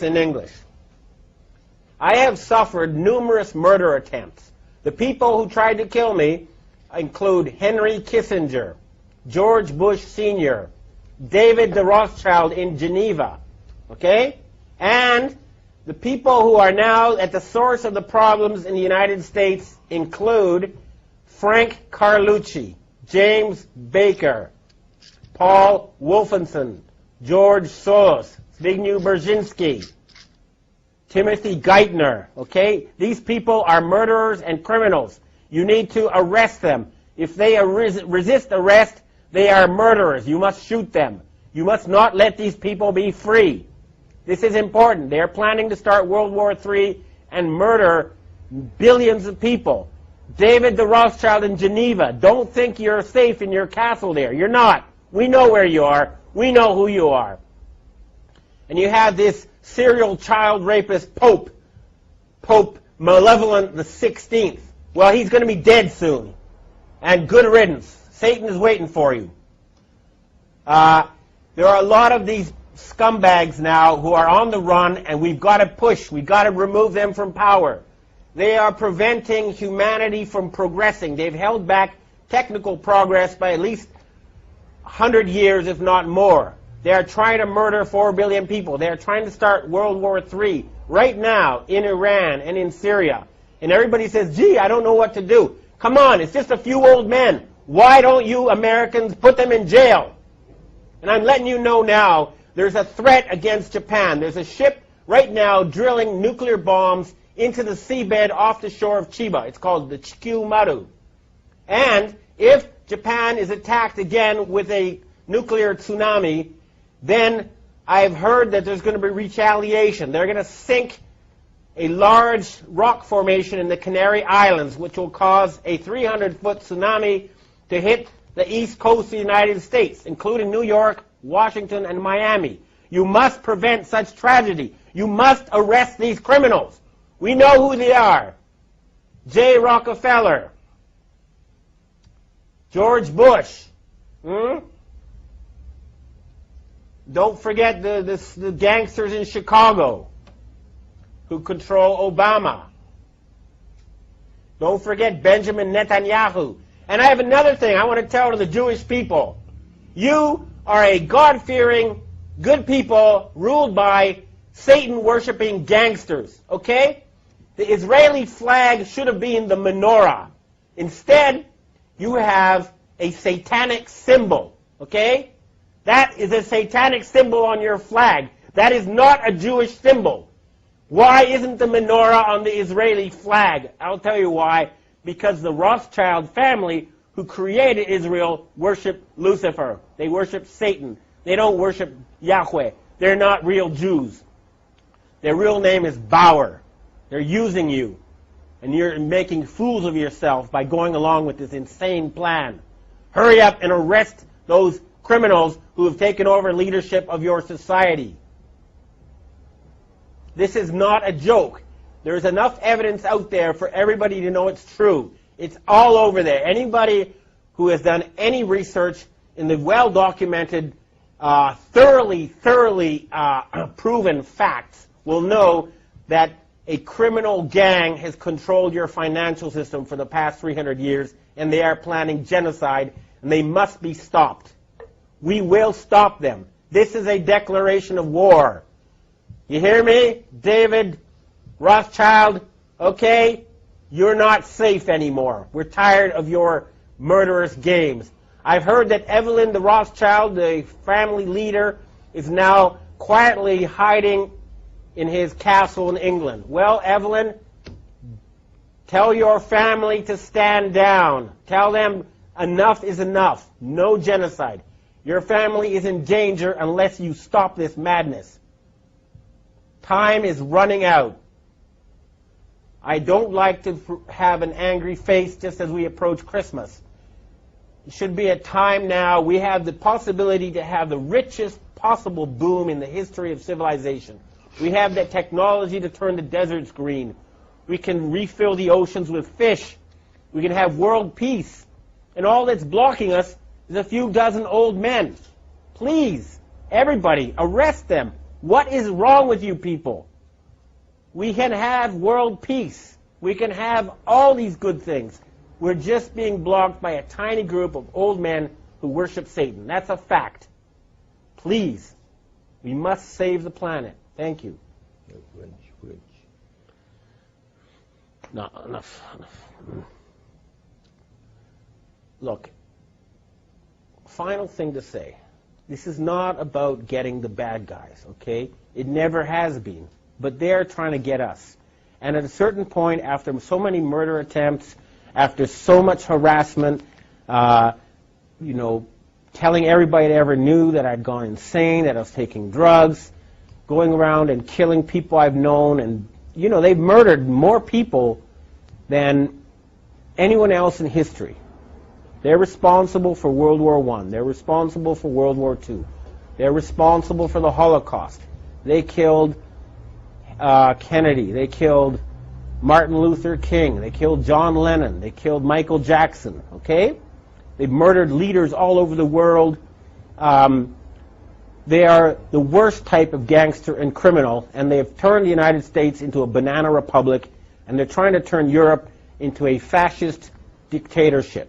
in English. I have suffered numerous murder attempts. The people who tried to kill me include Henry Kissinger, George Bush Sr., David de Rothschild in Geneva, okay? And the people who are now at the source of the problems in the United States include Frank Carlucci, James Baker, Paul Wolfenson, George Soros, Zbigniew Brzezinski, Timothy Geithner, okay? These people are murderers and criminals. You need to arrest them. If they resist arrest, they are murderers. You must shoot them. You must not let these people be free. This is important. They are planning to start World War III and murder billions of people. David de Rothschild in Geneva, don't think you're safe in your castle there. You're not. We know where you are. We know who you are. And you have this serial child rapist Pope Malevolent the 16th. Well, he's going to be dead soon. And good riddance. Satan is waiting for you. There are a lot of these scumbags now who are on the run, and we've got to push. We've got to remove them from power. They are preventing humanity from progressing. They've held back technical progress by at least 100 years, if not more. They are trying to murder 4 billion people. They are trying to start World War III right now in Iran and in Syria. And everybody says, gee, I don't know what to do. Come on, it's just a few old men. Why don't you Americans put them in jail? And I'm letting you know now, there's a threat against Japan. There's a ship right now drilling nuclear bombs into the seabed off the shore of Chiba. It's called the Chikyu Maru. And if Japan is attacked again with a nuclear tsunami, then I've heard that there's going to be retaliation. They're going to sink a large rock formation in the Canary Islands, which will cause a 300-foot tsunami to hit the east coast of the United States, including New York, Washington, and Miami. You must prevent such tragedy. You must arrest these criminals. We know who they are. J. Rockefeller, George Bush. Don't forget the gangsters in Chicago who control Obama. Don't forget Benjamin Netanyahu. And I have another thing I want to tell to the Jewish people. You are a God-fearing, good people ruled by Satan-worshipping gangsters, okay? The Israeli flag should have been the menorah. Instead, you have a satanic symbol, okay? That is a satanic symbol on your flag. That is not a Jewish symbol. Why isn't the menorah on the Israeli flag? I'll tell you why. Because the Rothschild family who created Israel worship Lucifer. They worship Satan. They don't worship Yahweh. They're not real Jews. Their real name is Bauer. They're using you. And you're making fools of yourself by going along with this insane plan. Hurry up and arrest those criminals who have taken over leadership of your society. This is not a joke. There's enough evidence out there for everybody to know it's true. It's all over there. Anybody who has done any research in the well-documented, thoroughly proven facts will know that a criminal gang has controlled your financial system for the past 300 years, and they are planning genocide, and they must be stopped. We will stop them. This is a declaration of war. You hear me, David Rothschild? Okay, you're not safe anymore. We're tired of your murderous games. I've heard that Evelyn the Rothschild, the family leader, is now quietly hiding in his castle in England. Well, Evelyn, tell your family to stand down. Tell them enough is enough. No genocide. Your family is in danger unless you stop this madness. Time is running out. I don't like to have an angry face just as we approach Christmas. It should be a time now. We have the possibility to have the richest possible boom in the history of civilization. We have the technology to turn the deserts green. We can refill the oceans with fish. We can have world peace. And all that's blocking us is a few dozen old men. Please, everybody, arrest them. What is wrong with you people? We can have world peace. We can have all these good things. We're just being blocked by a tiny group of old men who worship Satan. That's a fact. Please, we must save the planet. Thank you. No, enough. Look, final thing to say. This is not about getting the bad guys, okay? It never has been. But they're trying to get us. And at a certain point, after so many murder attempts, after so much harassment, telling everybody that ever knew that I'd gone insane, that I was taking drugs, going around and killing people I've known, and, they've murdered more people than anyone else in history. They're responsible for World War I. They're responsible for World War II. They're responsible for the Holocaust. They killed Kennedy. They killed Martin Luther King. They killed John Lennon. They killed Michael Jackson. Okay? They've murdered leaders all over the world. They are the worst type of gangster and criminal, and they have turned the United States into a banana republic, and they're trying to turn Europe into a fascist dictatorship.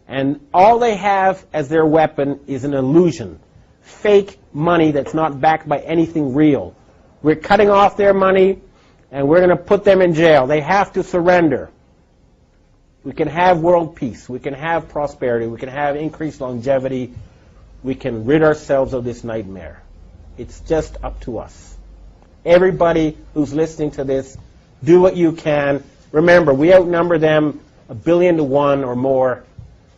And all they have as their weapon is an illusion, fake money that's not backed by anything real. We're cutting off their money, and we're going to put them in jail. They have to surrender. We can have world peace. We can have prosperity. We can have increased longevity. We can rid ourselves of this nightmare. It's just up to us. Everybody who's listening to this, do what you can. Remember, we outnumber them 1 billion to 1 or more.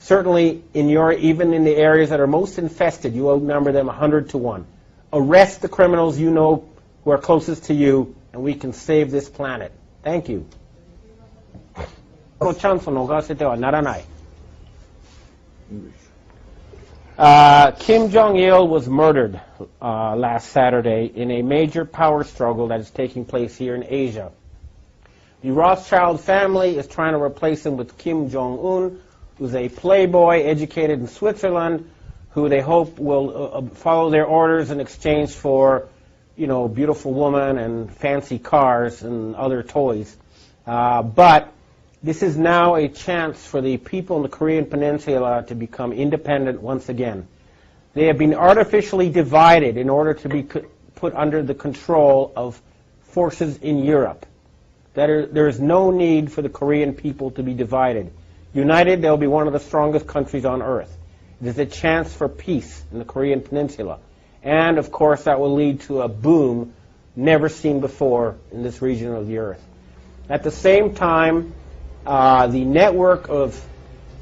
Certainly, even in the areas that are most infested, you outnumber them 100 to 1. Arrest the criminals you know who are closest to you, and we can save this planet. Thank you. Kim Jong-il was murdered last Saturday in a major power struggle that is taking place here in Asia. The Rothschild family is trying to replace him with Kim Jong-un, who's a playboy educated in Switzerland, who they hope will follow their orders in exchange for, beautiful women and fancy cars and other toys. But this is now a chance for the people in the Korean Peninsula to become independent once again. They have been artificially divided in order to be put under the control of forces in Europe. There is no need for the Korean people to be divided. United, they'll be one of the strongest countries on earth. It is a chance for peace in the Korean Peninsula. And, of course, that will lead to a boom never seen before in this region of the earth. At the same time, the network of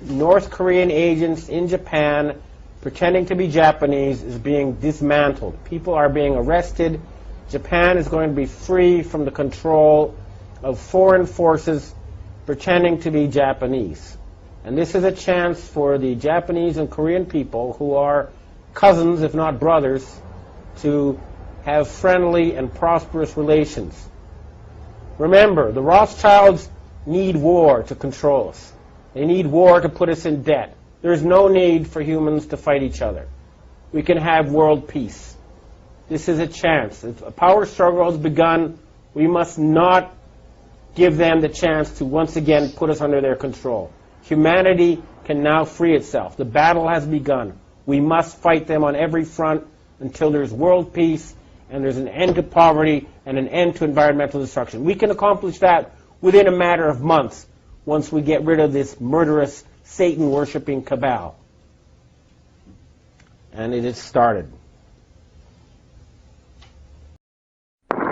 North Korean agents in Japan pretending to be Japanese is being dismantled. People are being arrested. Japan is going to be free from the control of foreign forces pretending to be Japanese. And this is a chance for the Japanese and Korean people, who are cousins, if not brothers, to have friendly and prosperous relations. Remember, the Rothschilds need war to control us. They need war to put us in debt. There's no need for humans to fight each other. We can have world peace. This is a chance. If a power struggle has begun, we must not give them the chance to once again put us under their control. Humanity can now free itself. The battle has begun. We must fight them on every front until there's world peace and there's an end to poverty and an end to environmental destruction. We can accomplish that within a matter of months once we get rid of this murderous, Satan-worshipping cabal. And it has started.